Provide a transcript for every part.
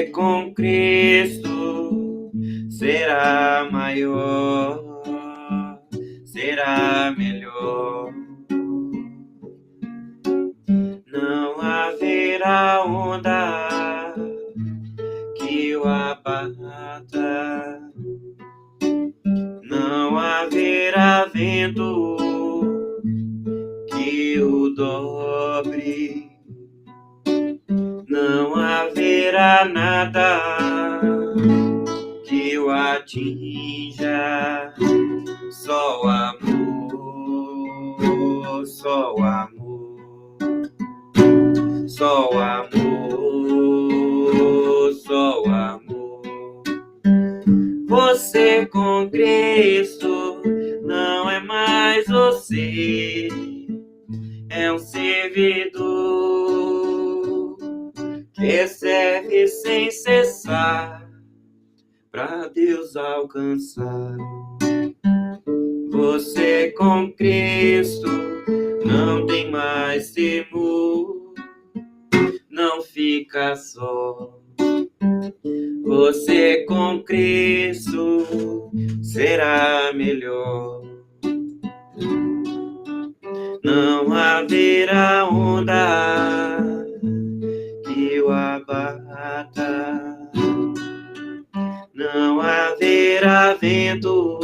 com Cristo será maior, será melhor. Não haverá onda que o abata, não haverá vento que o dobre, não haverá nada que o atinja. Só o amor, só o amor, só o amor, só o amor. Você com Cristo não é mais você, é um servidor que serve sem cessar para Deus alcançar. Você com Cristo não tem mais temor, não fica só. Você com Cristo será melhor. Não haverá onda que o abata, não haverá vento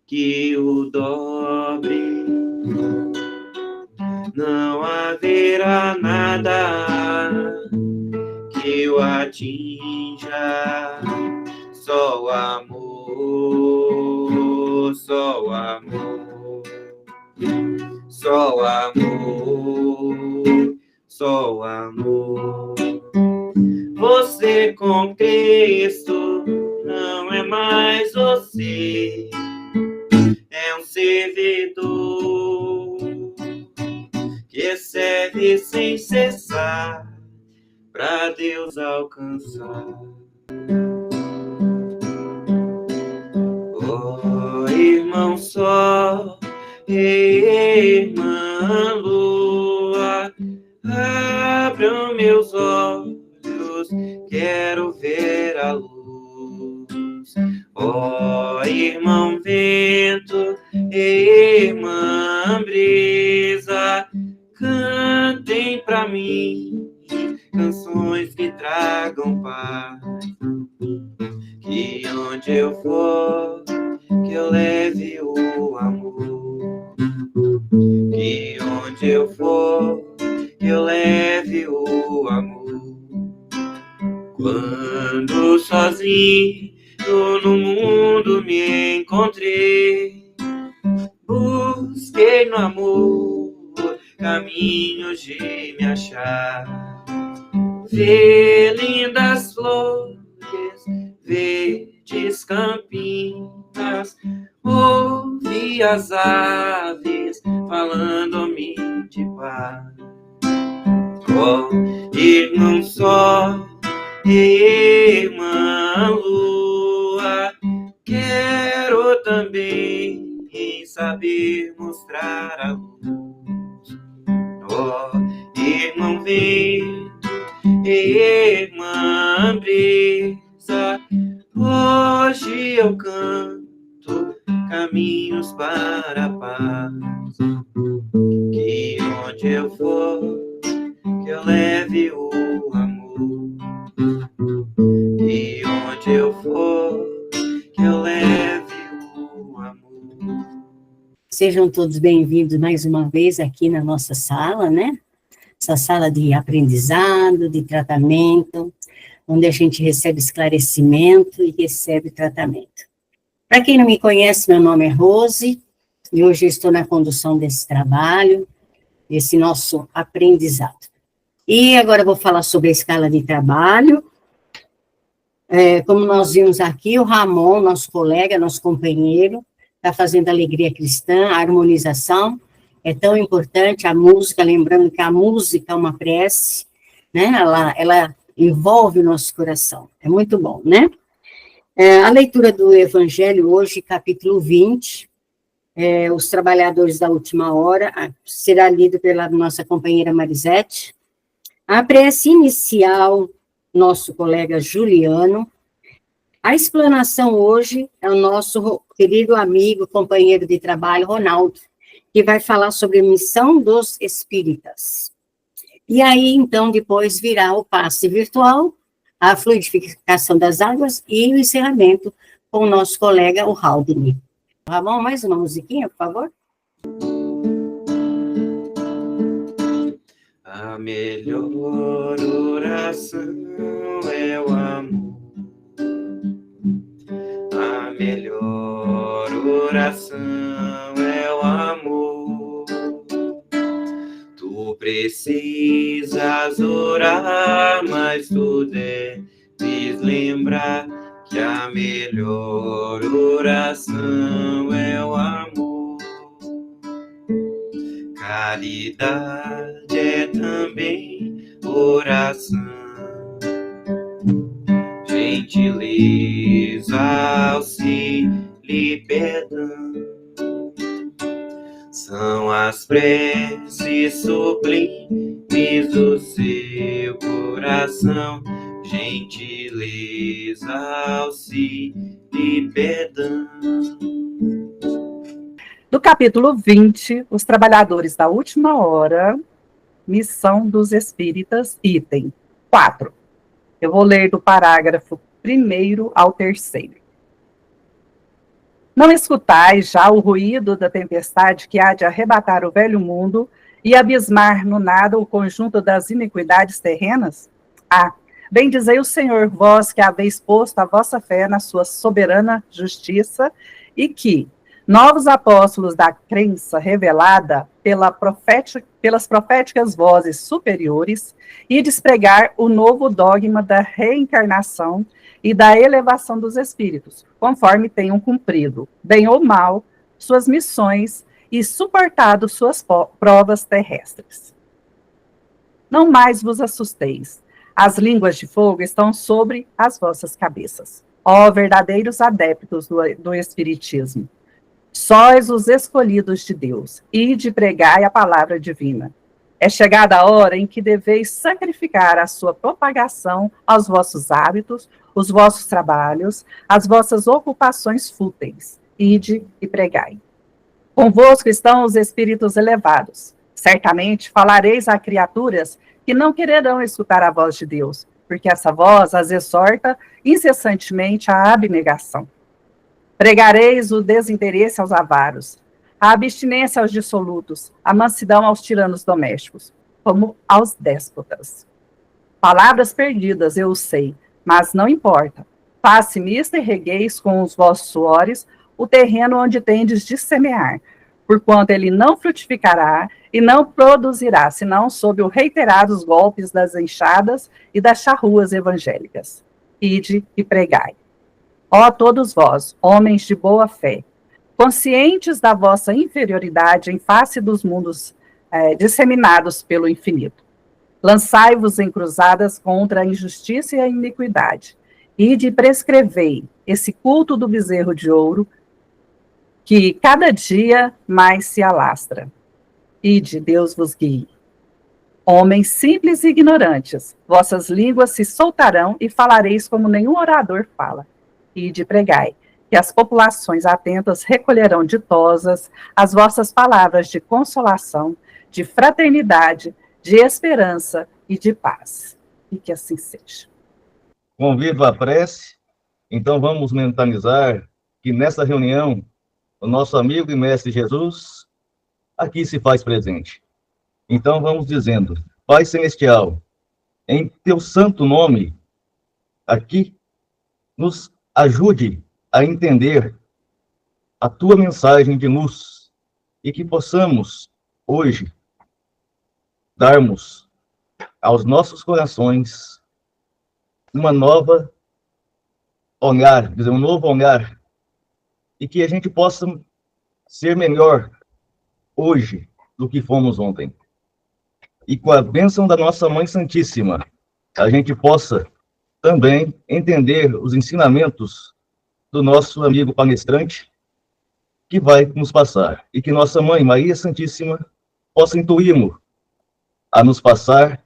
que o dobre, não haverá nada que o atinja. Só o amor, só o amor, só o amor, só o amor. Você com Cristo não é mais você, é um servidor que serve sem cessar para Deus alcançar. Oh, irmão sol, irmã lua, abram meus olhos, quero ver a luz. Oh, irmão vento, irmã brisa, cantem pra mim canções que tragam paz. Que onde eu for, que eu leve o amor. Que onde eu for, que eu leve o amor. Quando sozinho no mundo me encontrei, busquei no amor caminhos de me achar. Ver lindas flores, verdes campinas, ouvi as aves falando-me de paz. Oh, irmão sol, irmã lua, quero também saber mostrar a luz. Oh, irmão vento, irmã brisa, hoje eu canto caminhos para a paz. Que onde eu for, que eu leve o amor. Que onde eu for, que eu leve o amor. Sejam todos bem-vindos mais uma vez aqui na nossa sala, né? Essa sala de aprendizado, de tratamento, onde a gente recebe esclarecimento e recebe tratamento. Para quem não me conhece, meu nome é Rose, e hoje eu estou na condução desse trabalho, desse nosso aprendizado. E agora eu vou falar sobre a escala de trabalho. Como nós vimos aqui, o Ramon, nosso colega, nosso companheiro, está fazendo alegria cristã, a harmonização. É tão importante a música, lembrando que a música é uma prece, né? Ela envolve o nosso coração. É muito bom, né? A leitura do Evangelho hoje, capítulo 20, Os Trabalhadores da Última Hora, será lido pela nossa companheira Marisete. A prece inicial nosso colega Juliano. A explanação hoje é o nosso querido amigo, companheiro de trabalho, Ronaldo, que vai falar sobre a missão dos espíritas. E aí, então, depois virá o passe virtual, a fluidificação das águas e o encerramento com o nosso colega, o Haldane. Ramon, mais uma musiquinha, por favor? A melhor oração é o amor. A melhor oração é o amor. Tu precisas orar, mas tu deves lembrar que a melhor oração é o amor. Caridade é também oração. Gentileza, auxílio e perdão são as preces sublimes do seu coração. Gentileza, auxílio e perdão. Do capítulo 20, Os Trabalhadores da Última Hora, Missão dos Espíritas, item 4. Eu vou ler do parágrafo 1º ao 3º. Não escutais já o ruído da tempestade que há de arrebatar o velho mundo e abismar no nada o conjunto das iniquidades terrenas? Bendizei o Senhor, vós que haveis posto a vossa fé na sua soberana justiça e que, novos apóstolos da crença revelada pelas proféticas vozes superiores, e despregar o novo dogma da reencarnação e da elevação dos espíritos, conforme tenham cumprido, bem ou mal, suas missões e suportado suas provas terrestres. Não mais vos assusteis. As línguas de fogo estão sobre as vossas cabeças. Ó verdadeiros adeptos do Espiritismo! Sois os escolhidos de Deus, e de pregai a palavra divina. É chegada a hora em que deveis sacrificar a sua propagação aos vossos hábitos, os vossos trabalhos, as vossas ocupações fúteis. Ide e pregai. Convosco estão os espíritos elevados. Certamente falareis a criaturas que não quererão escutar a voz de Deus, porque essa voz as exorta incessantemente à abnegação. Pregareis o desinteresse aos avaros, a abstinência aos dissolutos, a mansidão aos tiranos domésticos, como aos déspotas. Palavras perdidas, eu sei, mas não importa. Face mista e regueis com os vossos suores o terreno onde tendes de semear, porquanto ele não frutificará e não produzirá, senão sob os reiterados golpes das enxadas e das charruas evangélicas. Ide e pregai. Ó todos vós, homens de boa fé, conscientes da vossa inferioridade em face dos mundos disseminados pelo infinito, lançai-vos em cruzadas contra a injustiça e a iniquidade, ide e prescrevei esse culto do bezerro de ouro, que cada dia mais se alastra. Ide, Deus vos guie. Homens simples e ignorantes, vossas línguas se soltarão e falareis como nenhum orador fala. Ide pregai, que as populações atentas recolherão ditosas as vossas palavras de consolação, de fraternidade, de esperança e de paz. E que assim seja. Convido a prece, então vamos mentalizar que nessa reunião o nosso amigo e mestre Jesus aqui se faz presente. Então vamos dizendo: Pai Celestial, em teu santo nome, aqui nos ajude a entender a tua mensagem de luz e que possamos hoje darmos aos nossos corações uma nova olhar, dizer, um novo olhar, e que a gente possa ser melhor hoje do que fomos ontem. E com a bênção da nossa Mãe Santíssima, a gente possa também entender os ensinamentos do nosso amigo palestrante, que vai nos passar. E que nossa Mãe Maria Santíssima possa intuir-nos a nos passar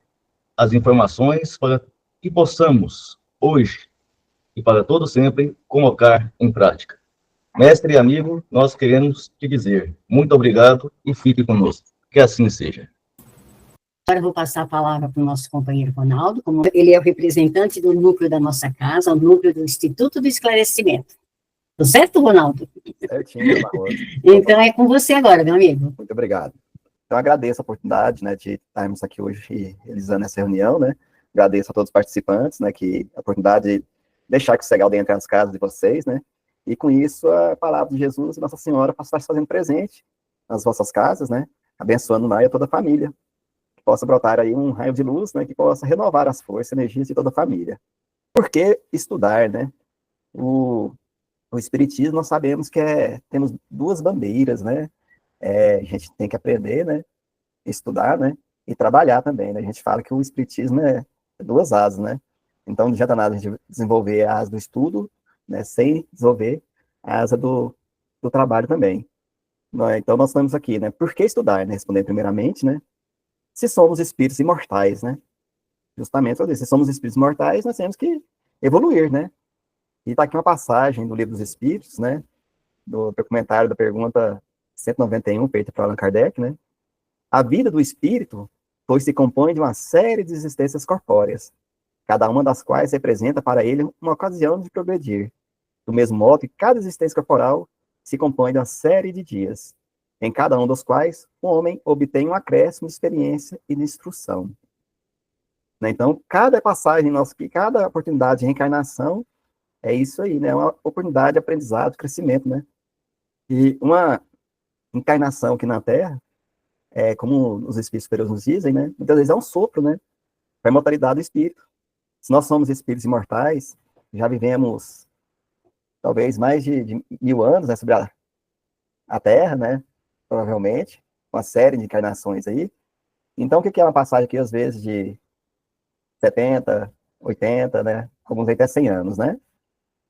as informações para que possamos, hoje e para todo sempre, colocar em prática. Mestre e amigo, nós queremos te dizer muito obrigado e fique conosco. Que assim seja. Agora eu vou passar a palavra para o nosso companheiro Ronaldo, como ele é o representante do núcleo da nossa casa, o núcleo do Instituto do Esclarecimento. Tá certo, Ronaldo? Certinho, Ana Rosa. Então é com você agora, meu amigo. Muito obrigado. Então, agradeço a oportunidade, né, de estarmos aqui hoje realizando essa reunião, né, agradeço a todos os participantes, né, que a oportunidade de deixar que o Segal entre as casas de vocês, né, e com isso a palavra de Jesus e Nossa Senhora possa estar se fazendo presente nas vossas casas, né, abençoando Maia e toda a família, que possa brotar aí um raio de luz, né, que possa renovar as forças e energias de toda a família. Por que estudar, né? O Espiritismo, nós sabemos que temos duas bandeiras, né? A gente tem que aprender, né? Estudar, né? E trabalhar também, né? A gente fala que o Espiritismo é duas asas, né? Então, não adianta nada a gente desenvolver a asa do estudo, né? Sem desenvolver a asa do trabalho também. Então, nós estamos aqui, né? Por que estudar, né? Respondendo primeiramente, né? Se somos espíritos imortais, né? Justamente, se somos espíritos imortais, nós temos que evoluir, né? E está aqui uma passagem do Livro dos Espíritos, né? Do documentário da pergunta 191, feita por Allan Kardec, né? A vida do espírito, pois se compõe de uma série de existências corpóreas, cada uma das quais representa para ele uma ocasião de progredir, do mesmo modo que cada existência corporal se compõe de uma série de dias, em cada um dos quais o homem obtém um acréscimo de experiência e de instrução. Né? Então, cada passagem nossa aqui, cada oportunidade de reencarnação, é isso aí, né? Uma oportunidade de aprendizado, crescimento, né? E uma encarnação aqui na Terra, como os espíritos superiores nos dizem, né? Muitas vezes é um sopro, né? Para a imortalidade do espírito. Se nós somos espíritos imortais, já vivemos talvez mais de 1000 anos, né? Sobre a Terra, né? Provavelmente, uma série de encarnações aí. Então, o que é uma passagem aqui, às vezes, de 70, 80, né? Alguns até 100 anos, né?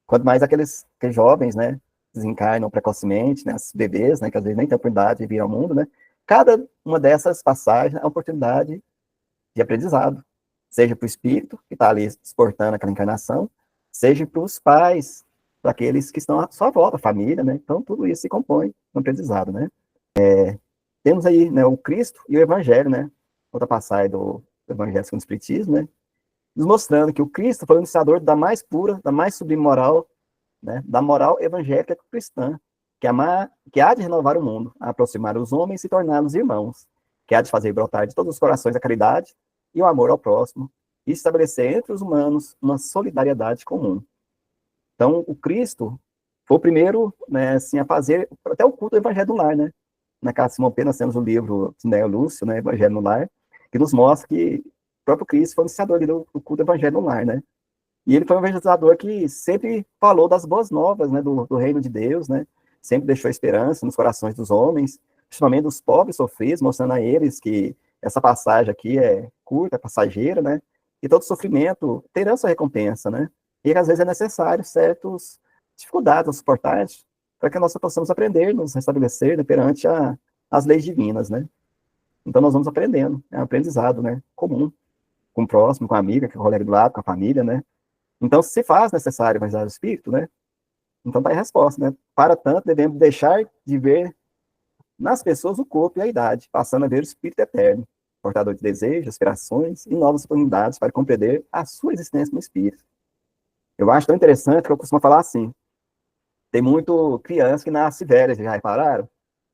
Quanto mais aqueles jovens, né, desencarnam precocemente, né, os bebês, né, que às vezes nem têm oportunidade de vir ao mundo, né, cada uma dessas passagens é uma oportunidade de aprendizado, seja para o espírito, que está ali exportando aquela encarnação, seja para os pais, para aqueles que estão à sua volta, a família, né, então tudo isso se compõe no aprendizado, né. Temos aí, né, o Cristo e o Evangelho, né, outra passagem do Evangelho segundo o Espiritismo, né, nos mostrando que o Cristo foi o iniciador da mais pura, da mais sublime moral, né, da moral evangélica cristã, que há de renovar o mundo, a aproximar os homens e torná-los irmãos, que há de fazer brotar de todos os corações a caridade e o amor ao próximo, e estabelecer entre os humanos uma solidariedade comum. Então, o Cristo foi o primeiro, né, assim, a fazer até o culto do Evangelho no Lar, né? Na casa de Simão Pedro, nós temos o livro de Neo Lúcio, né, Evangelho no Lar, que nos mostra que o próprio Cristo foi o iniciador do culto do Evangelho no Lar, né? E ele foi um evangelizador que sempre falou das boas novas, né, do reino de Deus, né? Sempre deixou esperança nos corações dos homens, principalmente dos pobres sofridos, mostrando a eles que essa passagem aqui é curta, é passageira, né? E todo sofrimento terá sua recompensa, né? E às vezes é necessário certas dificuldades a suportar para que nós possamos aprender, nos restabelecer, né, perante as leis divinas, né? Então nós vamos aprendendo, é um aprendizado, né, comum, com o próximo, com a amiga, com o colega do lado, com a família, né? Então, se faz necessário evangelizar o espírito, né? Então tá aí a resposta, né? Para tanto, devemos deixar de ver nas pessoas o corpo e a idade, passando a ver o espírito eterno, portador de desejos, aspirações e novas oportunidades para compreender a sua existência no espírito. Eu acho tão interessante que eu costumo falar assim, tem muito criança que nasce velha, já repararam?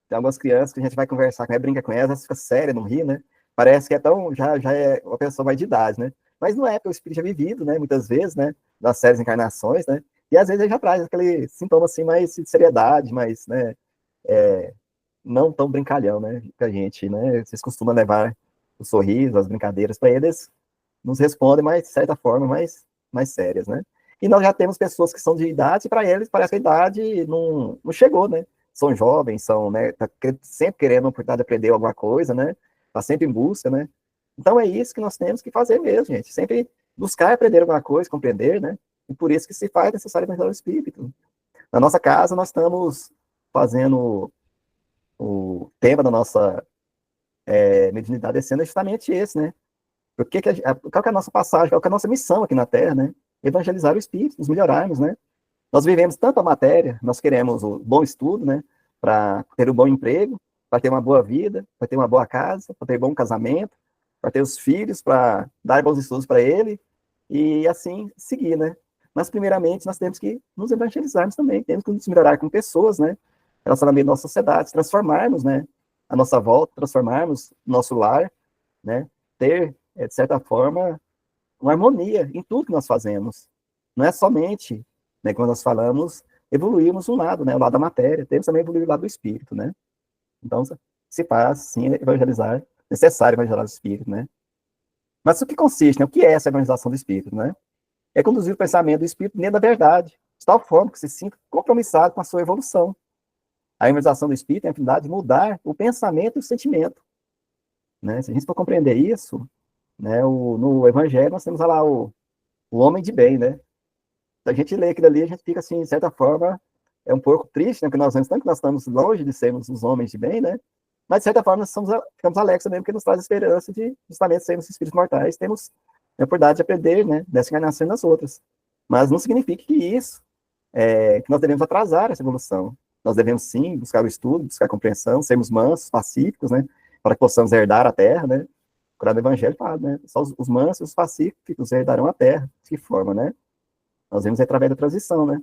Tem algumas crianças que a gente vai conversar com ela, brinca com elas fica séria, não ri, né? Parece que é tão, já é uma pessoa mais de idade, né? Mas não é, porque o espírito é vivido, né? Muitas vezes, né? Das séries encarnações, né? E às vezes ele já traz aquele sintoma assim, mais de seriedade, mais, né? Não tão brincalhão, né? Que a gente, né? Vocês costumam levar o sorriso, as brincadeiras para eles, nos respondem, mas de certa forma, mais sérias, né? E nós já temos pessoas que são de idade, e para eles parece que a idade não chegou, né? São jovens, são, né? Tá sempre querendo uma oportunidade de aprender alguma coisa, né? Tá sempre em busca, né? Então é isso que nós temos que fazer mesmo, gente. Sempre buscar aprender alguma coisa, compreender, né? E por isso que se faz necessário evangelizar o espírito. Na nossa casa, nós estamos fazendo o tema da nossa mediunidade esse ano é justamente esse, né? Qual que é a nossa passagem, qual que é a nossa missão aqui na Terra, né? Evangelizar o espírito, nos melhorarmos, né? Nós vivemos tanto a matéria, nós queremos o bom estudo, né? Para ter um bom emprego, para ter uma boa vida, para ter uma boa casa, para ter um bom casamento, para ter os filhos, para dar bons estudos para ele, e assim seguir, né? Mas, primeiramente, nós temos que nos evangelizarmos também, temos que nos melhorar com pessoas, né? Relacionamento da nossa sociedade, transformarmos, né? A nossa volta, transformarmos nosso lar, né? Ter, de certa forma, uma harmonia em tudo que nós fazemos. Não é somente, né, quando nós falamos, evoluirmos um lado, né? O lado da matéria, temos também evoluir o lado do espírito, né? Então, se faz, sim, evangelizar, necessário evangelizar o espírito, né? Mas o que consiste, né? O que é essa evangelização do espírito, né? É conduzir o pensamento do espírito dentro da verdade, de tal forma que se sinta compromissado com a sua evolução. A evangelização do espírito tem a finalidade de mudar o pensamento e o sentimento, né? Se a gente for compreender isso, né, no evangelho nós temos lá o homem de bem, né? Se a gente lê aquilo ali, a gente fica assim, de certa forma, é um pouco triste, né? Porque nós vemos tanto que nós estamos longe de sermos os homens de bem, né? Mas, de certa forma, nós ficamos alegres também, porque nos traz a esperança de justamente sermos espíritos mortais, temos a oportunidade de aprender, né, dessa encarnação e das outras. Mas não significa que isso, que nós devemos atrasar essa evolução. Nós devemos, sim, buscar o estudo, buscar a compreensão, sermos mansos, pacíficos, né, para que possamos herdar a terra, né. O Corão do Evangelho fala, né, só os mansos e os pacíficos herdarão a terra. De que forma, né? Nós vemos através da transição, né,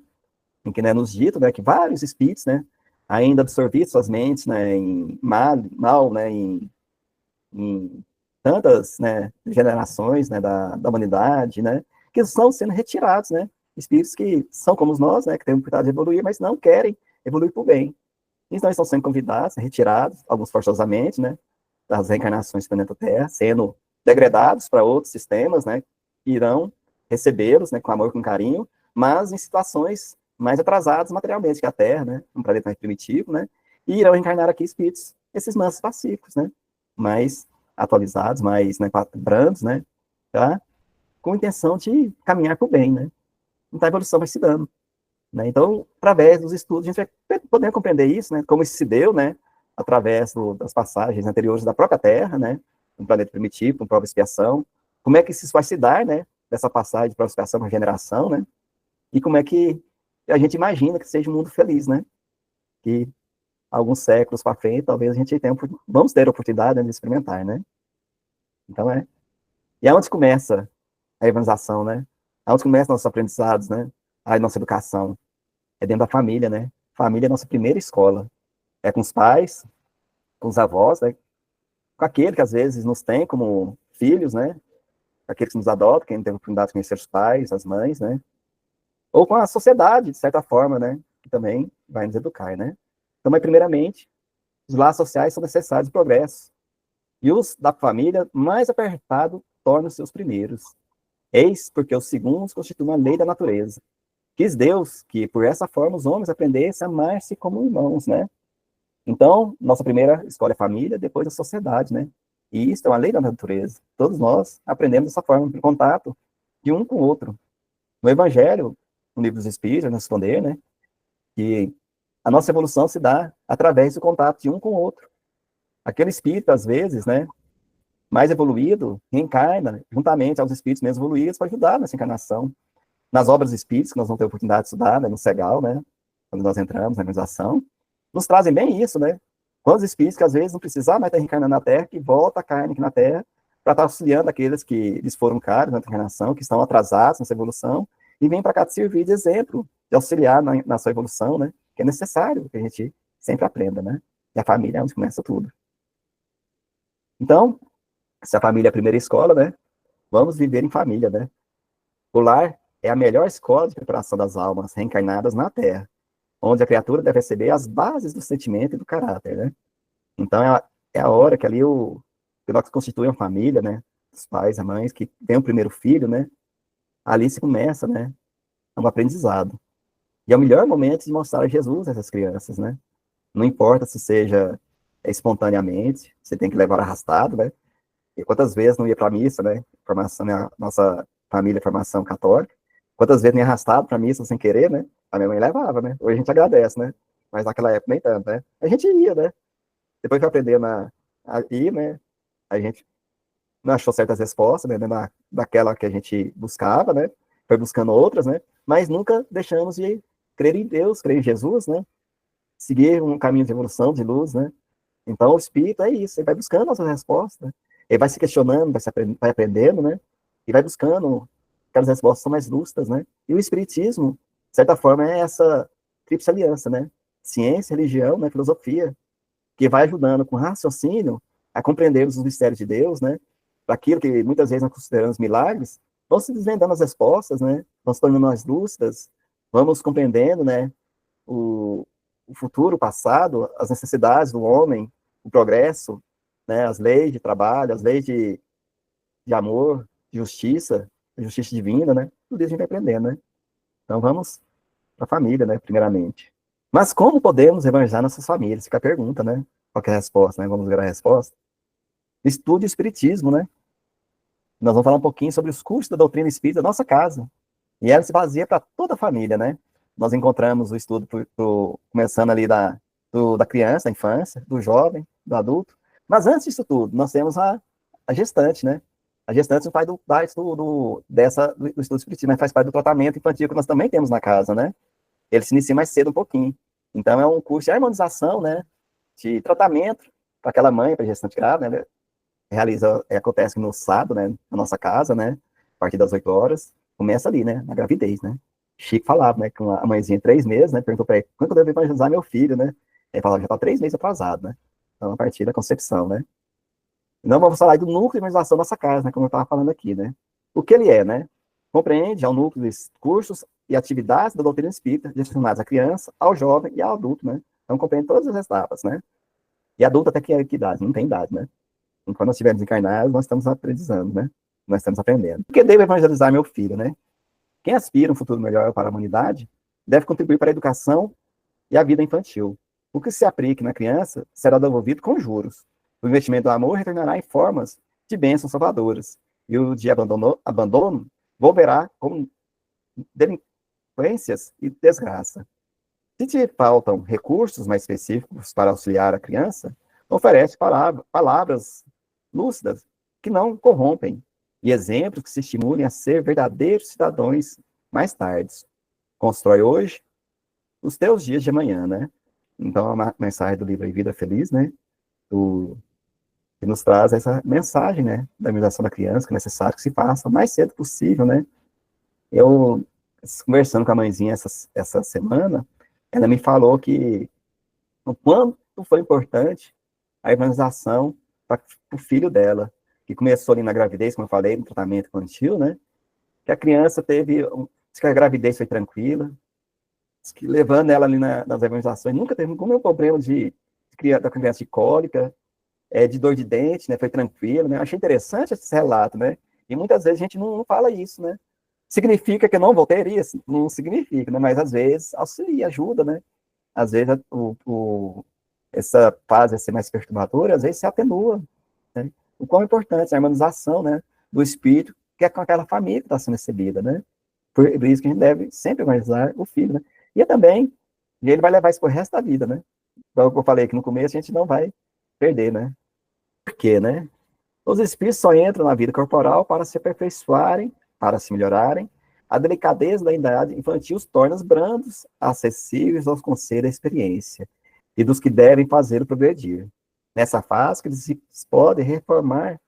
em que, né, nos dito, né, que vários espíritos, né, ainda absorvidos suas mentes, né, em mal, né, em tantas, né, gerações, né, da humanidade, né, que estão sendo retirados, né, espíritos que são como nós, né, que têm oportunidade de evoluir, mas não querem evoluir para o bem. Eles não estão sendo convidados, retirados, alguns forçosamente, né, das reencarnações do planeta Terra, sendo degradados para outros sistemas, né, que irão recebê-los, né, com amor, com carinho, mas em situações mais atrasadas materialmente que a Terra, né, um planeta mais primitivo, né, e irão reencarnar aqui espíritos, esses mansos pacíficos, né, mais atualizados, mais, né, brandos, né, tá? Com a intenção de caminhar para o bem, né? Então a evolução vai se dando, né? Então, através dos estudos, a gente vai poder compreender isso, né? Como isso se deu, né? Através das passagens anteriores da própria Terra, né? Um planeta primitivo, com prova e expiação. Como é que isso vai se dar, né? Dessa passagem de prova e expiação para regeneração, né? E como é que a gente imagina que seja um mundo feliz, né? Que alguns séculos para frente, talvez a gente vamos ter a oportunidade, né, de experimentar, né? Então, E aonde começa a evangelização, né? Aonde começam nossos aprendizados, né? A nossa educação. É dentro da família, né? Família é a nossa primeira escola. É com os pais, com os avós, né? Com aquele que às vezes nos tem como filhos, né? Aqueles que nos adotam, quem tem a oportunidade de conhecer os pais, as mães, né? Ou com a sociedade, de certa forma, né? Que também vai nos educar, né? Então, mas primeiramente, os laços sociais são necessários para o progresso. E os da família, mais apertado, tornam-se os primeiros. Eis porque os segundos constituem a lei da natureza. Quis Deus que, por essa forma, os homens aprendessem a amar-se como irmãos, né? Então, nossa primeira escola é a família, depois a sociedade, né? E isso é uma lei da natureza. Todos nós aprendemos dessa forma, em contato de um com o outro. No Evangelho, no Livro dos Espíritos, nos responder, né? Que a nossa evolução se dá através do contato de um com o outro. Aquele espírito, às vezes, né, mais evoluído, reencarna juntamente aos espíritos menos evoluídos para ajudar nessa encarnação. Nas obras espíritas, que nós vamos ter a oportunidade de estudar, né, no Segal, né, quando nós entramos na organização, nos trazem bem isso, né? Quantos espíritos que às vezes não precisavam mais estar reencarnando na Terra, que volta a carne aqui na Terra, para estar auxiliando aqueles que eles foram caros na encarnação, que estão atrasados nessa evolução, e vêm para cá te servir de exemplo, de auxiliar na sua evolução, né? Que é necessário que a gente sempre aprenda, né? E a família é onde começa tudo. Então, se a família é a primeira escola, né? Vamos viver em família, né? O lar é a melhor escola de preparação das almas reencarnadas na Terra, onde a criatura deve receber as bases do sentimento e do caráter, né? Então, é a hora que ali que nós constituímos a família, né? Os pais, as mães, que tem o primeiro filho, né? Ali se começa, né? Um aprendizado. E é o melhor momento de mostrar a Jesus a essas crianças, né? Não importa se seja espontaneamente, você tem que levar arrastado, né? E quantas vezes não ia para a missa, né? Formação, nossa família, formação católica. Quantas vezes não ia arrastado para a missa sem querer, né? A minha mãe levava, né? Hoje a gente agradece, né? Mas naquela época nem tanto, né? A gente ia, né? Depois que aprendendo a ir, né? A gente não achou certas respostas, né, daquela que a gente buscava, né, foi buscando outras, né, mas nunca deixamos de crer em Deus, crer em Jesus, né, seguir um caminho de evolução, de luz, né. Então, o espírito é isso, ele vai buscando as respostas, né? Ele vai se questionando, vai aprendendo, né, e vai buscando aquelas respostas que são mais lúcidas, né. E o espiritismo, de certa forma, é essa tríplice aliança, né, ciência, religião, né, filosofia, que vai ajudando com raciocínio a compreender os mistérios de Deus, né, daquilo que muitas vezes nós consideramos milagres, vão se desvendando as respostas, né, vão se tornando mais lúcidas, vamos compreendendo, né, o, o futuro, o passado, as necessidades do homem, o progresso, né, as leis de trabalho, as leis de amor, de justiça divina, né, tudo isso a gente vai aprendendo, né. Então vamos para a família, né, primeiramente. Mas como podemos evangelizar nossas famílias? Fica a pergunta, né? Qual que é a resposta, né? Vamos ver a resposta. Estude o espiritismo, né? Nós vamos falar um pouquinho sobre os cursos da doutrina espírita da nossa casa. E ela se baseia para toda a família, né? Nós encontramos o estudo começando ali da criança, da infância, do jovem, do adulto. Mas antes disso tudo, nós temos a gestante, né? A gestante não faz do estudo espiritismo, mas faz parte do tratamento infantil que nós também temos na casa, né? Ele se inicia mais cedo um pouquinho. Então, é um curso de harmonização, né? De tratamento para aquela mãe, para gestante grávida, né? Acontece no sábado, né? Na nossa casa, né? A partir das 8 horas. Começa ali, né? Na gravidez, né? Chico falava, né? Com a mãezinha de 3 meses, né? Perguntou para ele, quando eu devo evangelizar meu filho, né? Ele falava, já está 3 meses atrasado, né? Então, a partir da concepção, né? Então, vamos falar do núcleo de evangelização da nossa casa, né? Como eu estava falando aqui, né? O que ele é, né? Compreende ao núcleo de cursos e atividades da doutrina espírita direcionadas à criança, ao jovem e ao adulto, né? Então, compreende todas as etapas, né? E adulto até que idade? Não tem idade, né? Enquanto nós estivermos encarnados, nós estamos aprendizando, né? Nós estamos aprendendo. Por que devo evangelizar meu filho, né? Quem aspira um futuro melhor para a humanidade deve contribuir para a educação e a vida infantil. O que se aplique na criança será devolvido com juros. O investimento do amor retornará em formas de bênçãos salvadoras. E o de abandono volverá com delinquências e desgraça. Se te faltam recursos mais específicos para auxiliar a criança, oferece palavras lúcidas que não corrompem e exemplos que se estimulem a ser verdadeiros cidadãos mais tarde. Constrói hoje os teus dias de amanhã, né? Então, a mensagem do livro Vida Feliz, né? Que nos traz essa mensagem, né? Da imunização da criança, que é necessário que se faça o mais cedo possível, né? Eu, conversando com a mãezinha essa semana, ela me falou que o quanto foi importante a evangelização para o filho dela, que começou ali na gravidez, como eu falei, no tratamento infantil, né? Que a criança diz que a gravidez foi tranquila, diz que levando ela ali nas evangelizações, nunca teve nenhum problema da criança de cólica, de dor de dente, né? Foi tranquilo, né? Achei interessante esse relato, né? E muitas vezes a gente não fala isso, né? Significa que eu não voltaria? Não significa, né? Mas às vezes auxilia, ajuda, né? Às vezes essa fase a ser mais perturbadora, às vezes se atenua, né? O quão importante é a harmonização, né? Do espírito, que é com aquela família que está sendo recebida, né? Por isso que a gente deve sempre evangelizar o filho, né? E também, ele vai levar isso pro resto da vida, né? Então, como eu falei aqui no começo, a gente não vai perder, né? Por quê, né? Os espíritos só entram na vida corporal para se aperfeiçoarem, para se melhorarem. A delicadeza da idade infantil os torna brandos, acessíveis aos conselhos da experiência e dos que devem fazê-lo progredir. Nessa fase, que eles podem reformar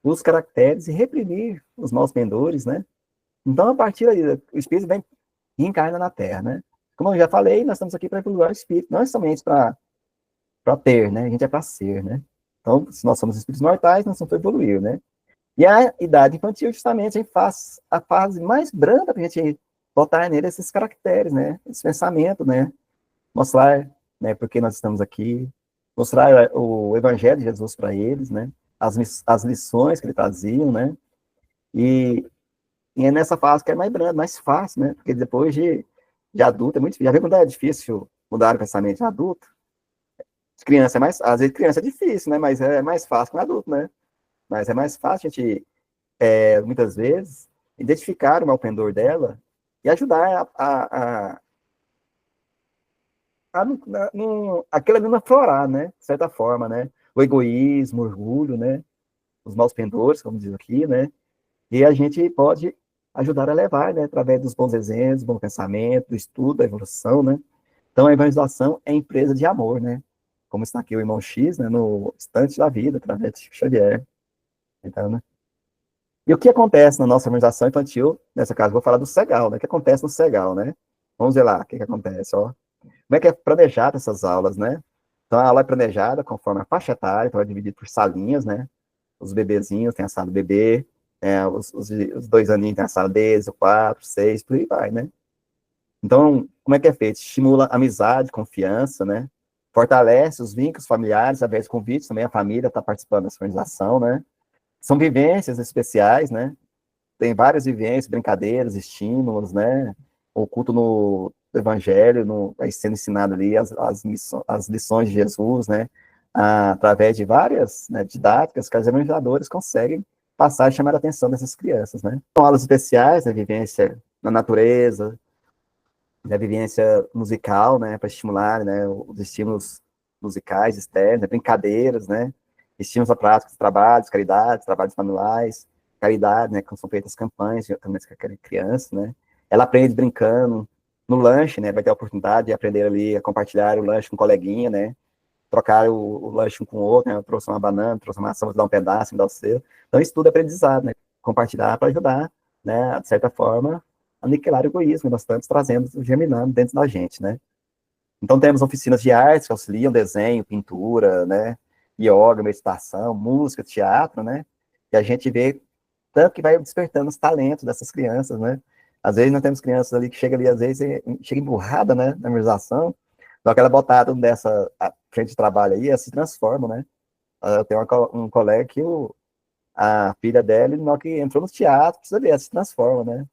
os caracteres e reprimir os maus pendores, né? Então, a partir daí, o espírito vem e encarna na Terra, né? Como eu já falei, nós estamos aqui para evoluir o espírito, não é somente para ter, né? A gente é para ser, né? Então, se nós somos espíritos mortais, nós somos para evoluir, né? E a idade infantil, justamente, a gente faz a fase mais branda para a gente botar nele esses caracteres, né? Esse pensamento, né? Mostrar, né, porque nós estamos aqui, mostrar o Evangelho de Jesus para eles, né? As lições que ele traziam, né? E é nessa fase que é mais branda, mais fácil, né? Porque depois de adulto é muito difícil. Já viu quando é difícil mudar o pensamento de adulto? Criança às vezes criança é difícil, né? Mas é mais fácil com adulto, né? Mas é mais fácil a gente, muitas vezes, identificar o mal pendor dela e ajudar aquilo ali não aflorar, né? De certa forma, né? O egoísmo, o orgulho, né? os maus pendores, como diz aqui, né? E a gente pode ajudar a levar, né? Através dos bons exemplos, do bom pensamento, do estudo, da evolução, né? Então, a evangelização é empresa de amor, né? Como está aqui o irmão X, né? No Estante da Vida, através de Chico Xavier. Então, né? E o que acontece na nossa organização infantil, nessa casa, vou falar do SEGAL, né? O que acontece no SEGAL, né? Vamos ver lá o que acontece, ó. Como é que é planejada essas aulas, né? Então, a aula é planejada conforme a faixa etária, então é dividido por salinhas, né? Os bebezinhos tem a sala bebê, os 2 aninhos tem a sala deles, o 4, 6, por aí vai, né? Então, como é que é feito? Estimula amizade, confiança, né? Fortalece os vínculos familiares, através de convites, também a família está participando dessa organização, né? São vivências especiais, né? Tem várias vivências, brincadeiras, estímulos, né? O culto no evangelho, vai sendo ensinado ali as lições de Jesus, né? Através de várias, né, didáticas que os evangelizadores conseguem passar e chamar a atenção dessas crianças, né? São aulas especiais, né? Vivência na natureza, né? Vivência musical, né? Para estimular, né? Os estímulos musicais externos, né? Brincadeiras, né? Estímulos a práticas de trabalhos, caridades, trabalhos manuais, caridade, né? Quando são feitas campanhas, também com criança, né? Ela aprende brincando, no lanche, né? Vai ter a oportunidade de aprender ali a compartilhar o lanche com um coleguinha, né? Trocar o lanche um com o outro, né? Eu trouxe uma banana, trouxe uma maçã, vou te dar um pedaço, me dá o seu. Então, isso tudo é aprendizado, né? Compartilhar para ajudar, né? De certa forma, a aniquilar o egoísmo que nós estamos trazendo, germinando dentro da gente, né? Então, temos oficinas de artes que auxiliam desenho, pintura, né? Yoga, meditação, música, teatro, né? E a gente vê tanto que vai despertando os talentos dessas crianças, né? Às vezes nós temos crianças ali que chegam ali, às vezes, chega emburrada, né, na memorização, só que ela é botada nessa frente de trabalho aí, ela se transforma, né? Eu tenho um colega que a filha dela, na hora que entrou no teatro, precisa ver, ela se transforma, né?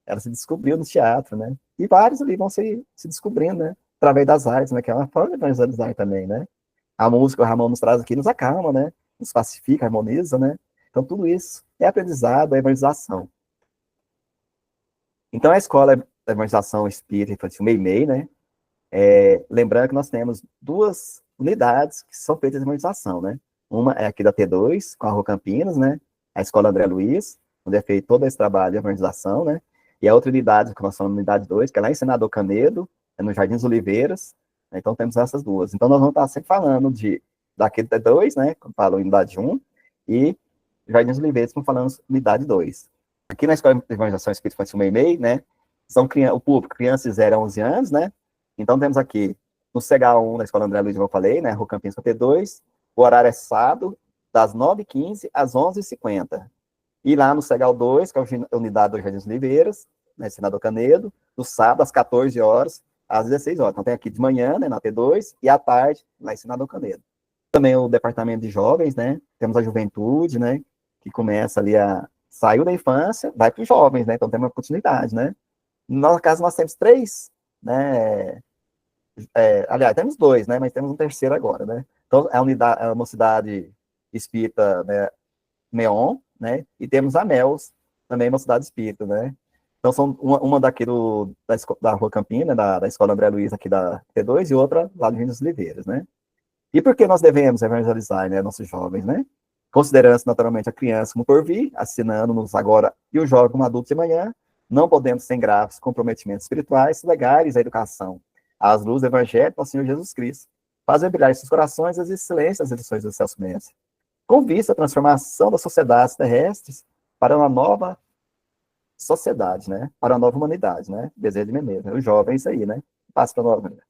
Ela se descobriu no teatro, né? E vários ali vão se descobrindo, né? Através das artes, né? Que é uma forma de evangelizar também, né? A música, o Ramon nos traz aqui, nos acalma, né? Nos pacifica, harmoniza, né? Então, tudo isso é aprendizado, é evangelização. Então, a escola da evangelização espírita infantil MEI-MEI, né? Lembrando que nós temos 2 unidades que são feitas de evangelização, né? Uma é aqui da T2, com a Rua Campinas, né? A escola André Luiz, onde é feito todo esse trabalho de evangelização, né? E a outra unidade, que nós chamamos de unidade 2, que é lá em Senador Canedo, no Jardim das Oliveiras. Então, temos essas 2. Então, nós vamos estar sempre falando daqui do T2, né? Quando falo unidade 1, e Jardim das Oliveiras, quando falamos unidade 2. Aqui na Escola de Evangelização Espírita Infantil MEI-MEI, né? São o público, crianças de 0 a 11 anos, né? Então, temos aqui no CH1 da Escola André Luiz, como eu falei, né? Rua Campinas T2. O horário é sábado, das 9h15 às 11h50. E lá no CH2, que é a unidade do Jardim das Oliveiras, né? Senador Canedo, no sábado, às 14 horas, às 16 horas. Então, tem aqui de manhã, né? Na T2, e à tarde, lá em Senador Canedo. Também o departamento de jovens, né? Temos a juventude, né? Que começa ali saiu da infância, vai para os jovens, né? Então tem uma continuidade, né? No nosso caso, nós temos 3, né? Aliás, temos 2, né? Mas temos um terceiro agora, né? Então, a Mocidade Espírita, né? Neon, né? E temos a MELS, também Mocidade Espírita, né? Então, são uma daqui da Rua Campina, da Escola André Luiz, aqui da T2, e outra lá do Rio das Oliveiras, né? E por que nós devemos evangelizar, né? Nossos jovens, né? Considerando-se naturalmente a criança como por vir, assinando-nos agora e o jovem como adulto de manhã, não podemos sem graves comprometimentos espirituais, legais à educação, às luzes do Evangelho do Senhor Jesus Cristo, fazer brilhar em seus corações as excelências das lições do Celso Mestre, com vista à transformação das sociedades terrestres para uma nova sociedade, né? Para uma nova humanidade, né? Desejo de Menezes, né? O jovem é isso aí, né? Passa para a nova humanidade.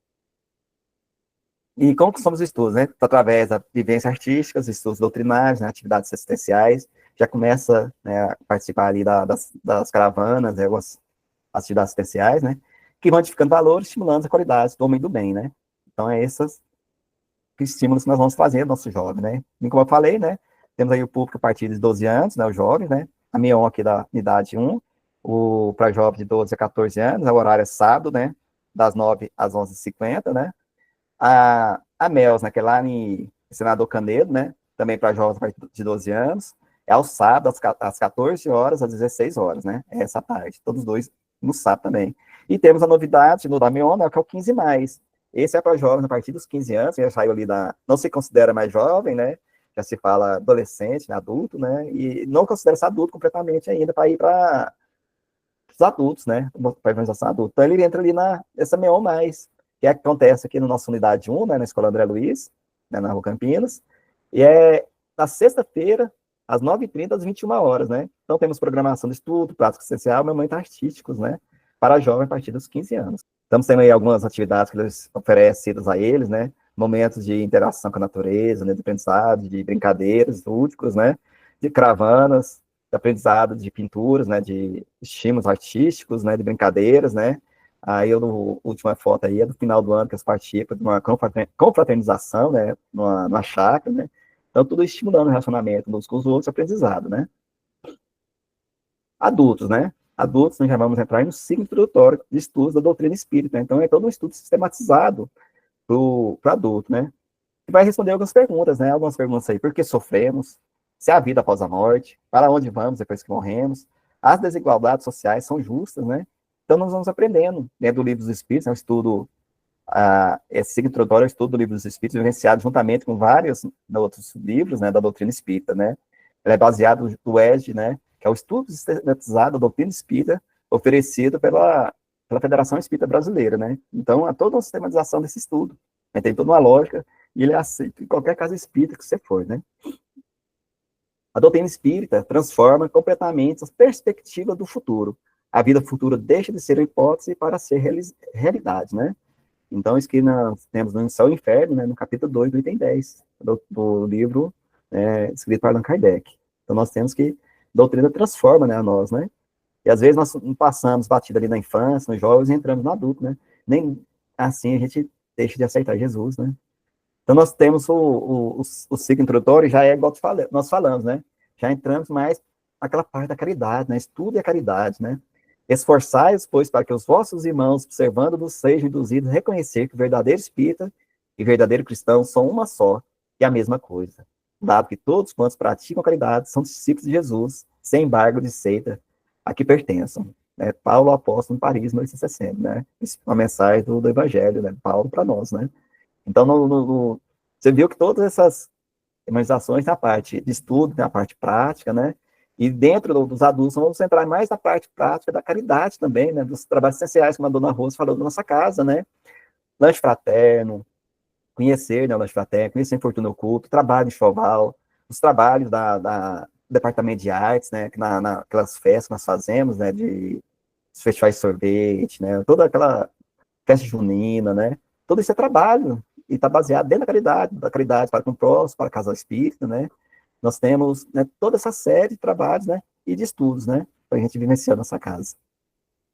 E como que somos os estudos, né? Através da vivência artística, os estudos doutrinários, né? Atividades assistenciais, já começa, né, a participar ali das caravanas, algumas atividades assistenciais, né? Que vão edificando valores, estimulando a qualidade do homem e do bem, né? Então, é esses estímulos que nós vamos fazer no nosso jovem, né? E como eu falei, né? Temos aí o público a partir de 12 anos, né? Os jovens, né? A MEON aqui da unidade 1, para jovens de 12 a 14 anos, o horário é sábado, né? Das 9 às 11h50, né? A MELS, né, que é lá em Senador Canedo, né, também para jovens de 12 anos, é ao sábado, às 14 horas, às 16 horas, né, é essa parte, todos dois no sábado também. E temos a novidade no da MEON, né, que é o 15+. Esse é para jovens a partir dos 15 anos, já saiu ali não se considera mais jovem, né, já se fala adolescente, né, adulto, né, e não considera-se adulto completamente ainda para ir para os adultos, né, para a evangelização adulta. Então, ele entra ali nessa meio mais, que é que acontece aqui na nossa unidade 1, né, na Escola André Luiz, né, na Rua Campinas, e é na sexta-feira, às 9h30, às 21 horas, né, então temos programação de estudo, prática essencial, momentos artísticos, né, para jovens a partir dos 15 anos. Estamos tendo aí algumas atividades que eles oferecem a eles, né, momentos de interação com a natureza, né, de aprendizado, de brincadeiras lúdicos, né, de caravanas, de aprendizado de pinturas, né, de estímulos artísticos, né, de brincadeiras, né. Aí, a última foto aí é do final do ano, que eles participam de uma confraternização, né, numa chácara, né. Então, tudo estimulando o relacionamento uns com os outros, aprendizado, né. Adultos, né. Adultos, nós já vamos entrar no ciclo introdutório de estudos da doutrina espírita, né? Então, é todo um estudo sistematizado para adulto, né? E vai responder algumas perguntas, né? Algumas perguntas aí, por que sofremos? Se há vida após a morte? Para onde vamos depois que morremos? As desigualdades sociais são justas, né? Então, nós vamos aprendendo, dentro do Livro dos Espíritos, é um estudo, esse ciclo introdutório é um estudo do Livro dos Espíritos, vivenciado juntamente com vários outros livros, né, da doutrina espírita, né? Ele é baseado no ESD, né? Que é o estudo sistematizado da doutrina espírita, oferecido pela Federação Espírita Brasileira, né? Então, há toda uma sistematização desse estudo, né? Tem toda uma lógica, e ele é aceito em qualquer casa espírita que você for, né? A doutrina espírita transforma completamente as perspectivas do futuro. A vida futura deixa de ser uma hipótese para ser realidade, né? Então, isso que nós temos no Céu e Inferno, né, no capítulo 2 do item 10, do livro escrito por Allan Kardec. Então, nós temos que a doutrina transforma, né, a nós, né? E às vezes nós não passamos batida ali na infância, nos jovens, e entramos no adulto, né? Nem assim a gente deixa de aceitar Jesus, né? Então nós temos o ciclo introdutório, já é igual nós falamos, né? Já entramos mais naquela parte da caridade, né? Estudo e a caridade, né? Esforçai-vos, pois, para que os vossos irmãos, observando-vos, sejam induzidos a reconhecer que o verdadeiro espírita e o verdadeiro cristão são uma só e a mesma coisa. Dado que todos quantos praticam a caridade são discípulos de Jesus, sem embargo de seita a que pertençam. Né? Paulo, apóstolo, em Paris, 1860, né? Uma mensagem do Evangelho, né? Paulo para nós, né? Então, você viu que todas essas organizações têm a parte de estudo, tem a parte prática, né? E dentro dos adultos, vamos entrar mais na parte prática da caridade também, né? Dos trabalhos essenciais, como a dona Rosa falou da nossa casa, né? Lanche fraterno, conhecer, né, o Lanche fraterno, conhecer Infortúnio Oculto, trabalho de enxoval, os trabalhos do Departamento de Artes, né? Que naquelas festas que nós fazemos, né? De festivais de sorvete, né? Toda aquela festa junina, né? Todo isso é trabalho, e está baseado dentro da caridade para com o próximo, para o casal espírita, né? Nós temos, né, toda essa série de trabalhos, né, e de estudos, né, para a gente vivenciar nossa casa.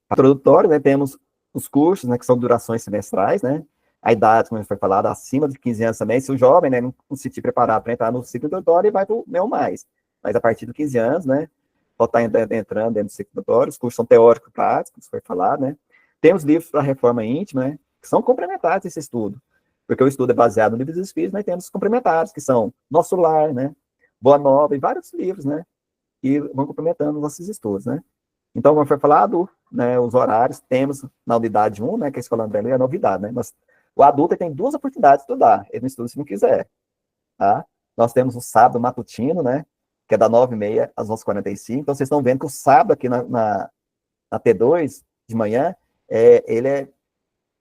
Introdutório, né, temos os cursos, né, que são durações semestrais, né, a idade, como foi falado, acima de 15 anos também, se o jovem, né, não se sentir preparado para entrar no ciclo introdutório, ele vai para o meu mais. Mas a partir de 15 anos, né, pode estar entrando dentro do ciclo introdutório, os cursos são teóricos e práticos, foi falado, né. Temos livros para a reforma íntima, né, que são complementares a esse estudo, porque o estudo é baseado no Livro dos Espíritos, mas temos complementares, que são Nosso Lar, né, Boa Nova, e vários livros, né, e vão complementando os nossos estudos, né. Então, como foi falado, né, os horários, temos na unidade 1, né, que é a Escola André Luiz, é novidade, né, o adulto tem 2 oportunidades de estudar, ele não estuda se não quiser, tá. Nós temos o sábado matutino, né, que é da 9h30 às 11h45, então vocês estão vendo que o sábado aqui na T2, de manhã, ele é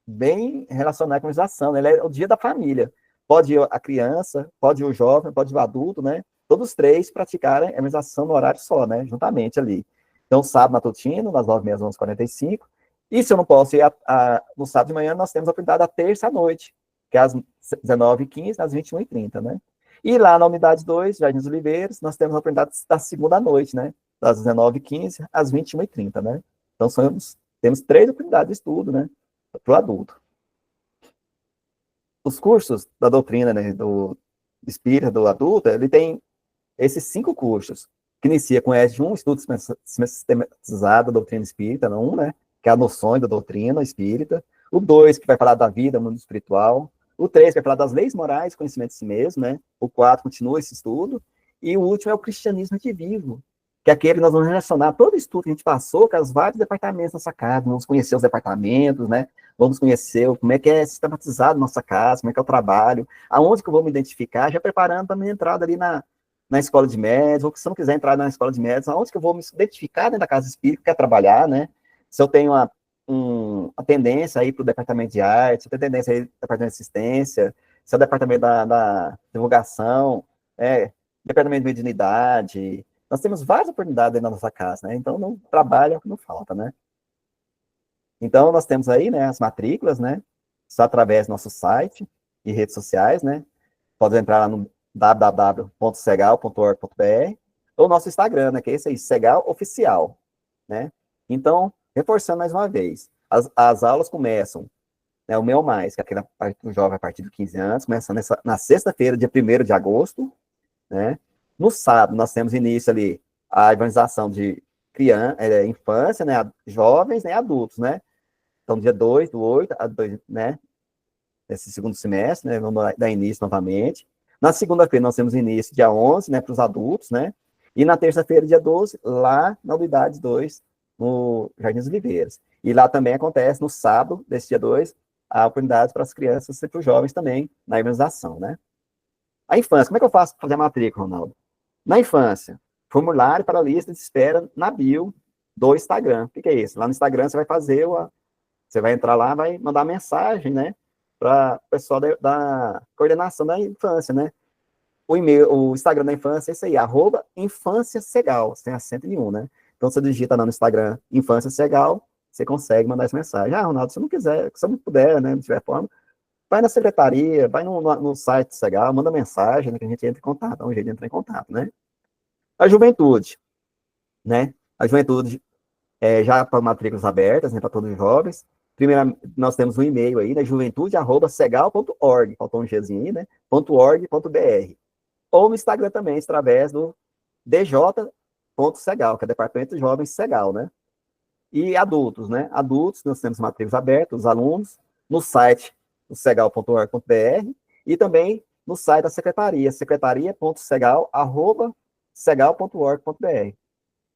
bem relacionado com a imunização, né, ele é o dia da família. Pode ir a criança, pode ir o jovem, pode ir o adulto, né? Todos os 3 praticarem a imunização no horário só, né? Juntamente ali. Então, sábado matutino, das 9h30 às 11h45. E se eu não posso ir no sábado de manhã, nós temos a oportunidade da terça à noite, que é às 19h15, às 21h30, né? E lá na unidade 2, Jardim dos Oliveiros, nós temos a oportunidade da segunda à noite, né? Das 19h15 às 21h30, né? Então, temos 3 oportunidades de estudo, né? Para o adulto. Os cursos da doutrina, né, do espírita, do adulto, ele tem esses 5 cursos, que inicia com o ESD 1, Estudo Sistematizado da Doutrina Espírita, no 1, né, que é as noções da doutrina espírita, o 2, que vai falar da vida, mundo espiritual, o 3, que vai falar das leis morais, conhecimento de si mesmo, né, o 4 continua esse estudo, e o último é o cristianismo de vivo, que é aquele que nós vamos relacionar todo o estudo que a gente passou com os vários departamentos da nossa casa, vamos conhecer os departamentos, né? Vamos conhecer como é que é sistematizado a nossa casa, como é que é o trabalho, aonde que eu vou me identificar, já preparando para a minha entrada ali na escola de médios, ou que se eu não quiser entrar na escola de médios, aonde que eu vou me identificar dentro da casa espírita, quer trabalhar, né? Se eu tenho a tendência aí para o departamento de arte, se eu tenho tendência aí para o departamento de assistência, se é o departamento da divulgação, departamento de mediunidade, nós temos várias oportunidades dentro da nossa casa, né? Então, não trabalha o que não falta, né? Então, nós temos aí, né, as matrículas, né? Só através do nosso site e redes sociais, né? Pode entrar lá no www.segal.org.br ou nosso Instagram, né? Que é esse aí, Segal Oficial, né? Então, reforçando mais uma vez, as aulas começam, né, o Meu Mais, que é aquela parte do jovem a partir de 15 anos, começa na sexta-feira, dia 1º de agosto, né? No sábado, nós temos início ali a evangelização de infância, né, jovens, né, adultos, né? Então, dia 2 do 8 a 2, né, nesse segundo semestre, né, vamos dar início novamente. Na segunda-feira, nós temos início dia 11, né, para os adultos, né? E na terça-feira, dia 12, lá na unidade 2, no Jardim das Oliveiras. E lá também acontece, no sábado, desse dia 2, a oportunidade para as crianças e para os jovens também, na evangelização, né? A infância, como é que eu faço para fazer a matrícula, Ronaldo? Na infância, formulário para a lista de espera na bio do Instagram. O que é isso? Lá no Instagram você vai fazer, você vai entrar lá, vai mandar mensagem, né, para o pessoal da coordenação da infância, né? O e-mail, o Instagram da infância é isso aí, @infânciasegal, sem acento nenhum, né? Então você digita lá no Instagram Infância Segal, você consegue mandar essa mensagem. Ronaldo, se não quiser, se não puder, né, não tiver forma, vai na secretaria, vai no site do Segal, manda mensagem, né, que a gente entra em contato, dá um jeito de entrar em contato, né? A juventude, né? A juventude já para matrículas abertas, né, para todos os jovens. Primeiro, nós temos um e-mail aí, né, juventude@segal.org, faltou um Gzinho aí, né, .org.br. Ou no Instagram também, através do dj.segal, que é Departamento de Jovens Segal, né? E adultos, né? Adultos, nós temos matrículas abertas, os alunos, no site do segal.org.br e também no site da secretaria, secretaria.segal@segal.org.br.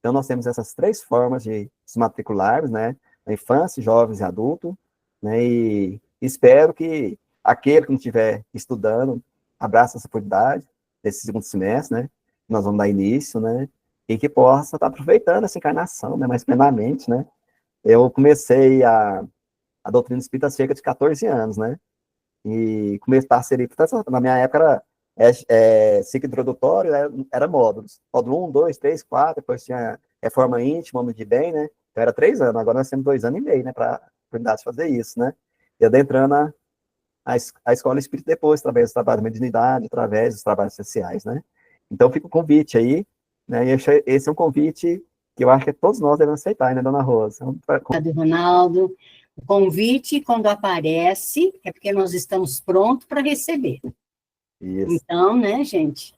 Então, nós temos essas 3 formas de se matricularmos, né? Na infância, jovens e adultos, né? E espero que aquele que não estiver estudando abrace essa oportunidade desse segundo semestre, né? Nós vamos dar início, né? E que possa estar aproveitando essa encarnação, né? Mais plenamente, né? Eu comecei a doutrina espírita há cerca de 14 anos, né? E comecei a ser, na minha época era ciclo introdutório, era módulos. Módulo 1, 2, 3, 4, depois tinha reforma íntima, homem de bem, né? Então era 3 anos, agora nós temos 2 anos e meio, né? Para a oportunidade de fazer isso, né? E adentrando a escola espírita depois, através do trabalho de mediunidade, através dos trabalhos sociais, né? Então fica o convite aí, né? E esse é um convite que eu acho que todos nós devemos aceitar, né, dona Rosa? Obrigado, Ronaldo. O convite, quando aparece, é porque nós estamos prontos para receber. Isso. Então, né, gente,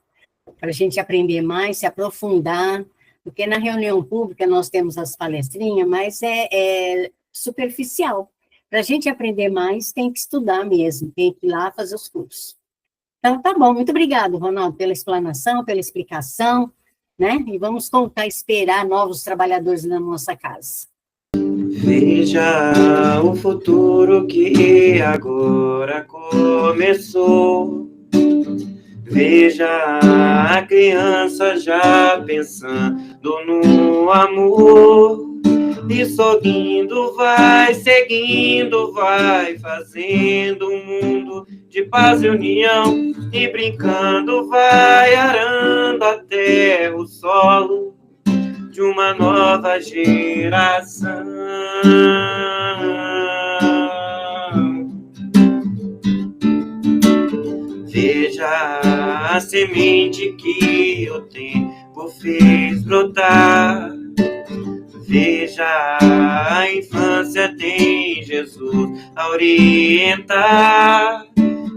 para a gente aprender mais, se aprofundar, porque na reunião pública nós temos as palestrinhas, mas é superficial. Para a gente aprender mais, tem que estudar mesmo, tem que ir lá fazer os cursos. Então, tá bom, muito obrigado, Ronaldo, pela explanação, pela explicação, né? E vamos contar, esperar novos trabalhadores na nossa casa. Veja o futuro que agora começou. Veja a criança já pensando no amor. E sorrindo vai, seguindo vai, fazendo um mundo de paz e união. E brincando vai, arando a terra, o solo de uma nova geração. Veja a semente que o tempo fez brotar. Veja a infância tem Jesus a orientar.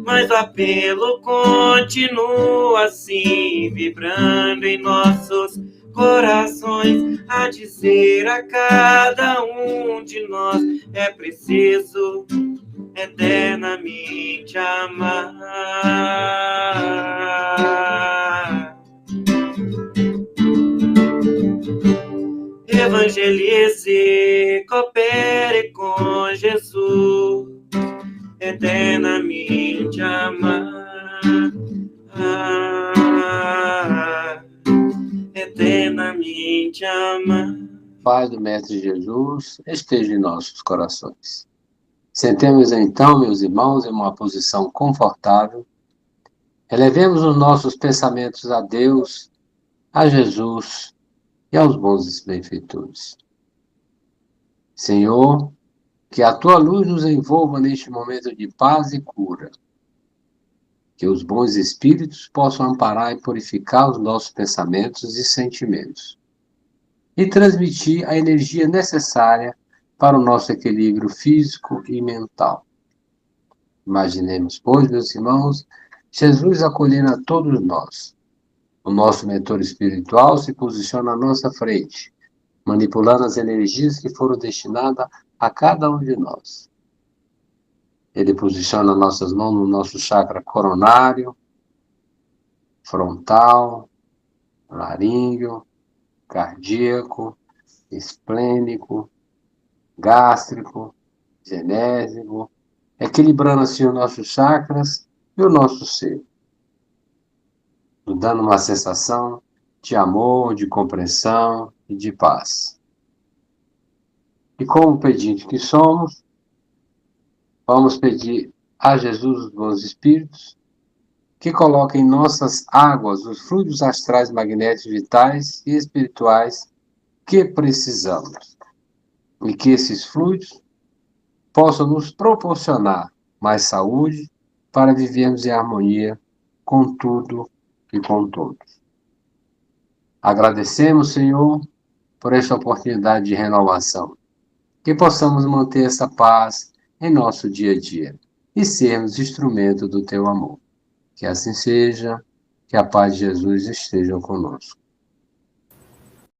Mas o apelo continua assim, vibrando em nossos corações, a dizer a cada um de nós: é preciso eternamente amar. evangelize, coopere com Jesus, eternamente amar, eternamente amar. Paz do Mestre Jesus esteja em nossos corações. Sentemos então, meus irmãos, em uma posição confortável. Elevemos os nossos pensamentos a Deus, a Jesus e aos bons benfeitores. Senhor, que a Tua luz nos envolva neste momento de paz e cura. Que os bons espíritos possam amparar e purificar os nossos pensamentos e sentimentos. E transmitir a energia necessária para o nosso equilíbrio físico e mental. Imaginemos, pois, meus irmãos, Jesus acolhendo a todos nós. O nosso mentor espiritual se posiciona à nossa frente, manipulando as energias que foram destinadas a cada um de nós. Ele posiciona nossas mãos no nosso chakra coronário, frontal, laríngeo, cardíaco, esplênico, gástrico, genésico, equilibrando assim os nossos chakras e o nosso ser, nos dando uma sensação de amor, de compreensão e de paz. E como pedinte que somos, vamos pedir a Jesus os bons espíritos que coloque em nossas águas os fluidos astrais magnéticos vitais e espirituais que precisamos. E que esses fluidos possam nos proporcionar mais saúde para vivermos em harmonia com tudo e com todos. Agradecemos, Senhor, por esta oportunidade de renovação. Que possamos manter essa paz em nosso dia a dia e sermos instrumento do Teu amor. Que assim seja, que a paz de Jesus esteja conosco.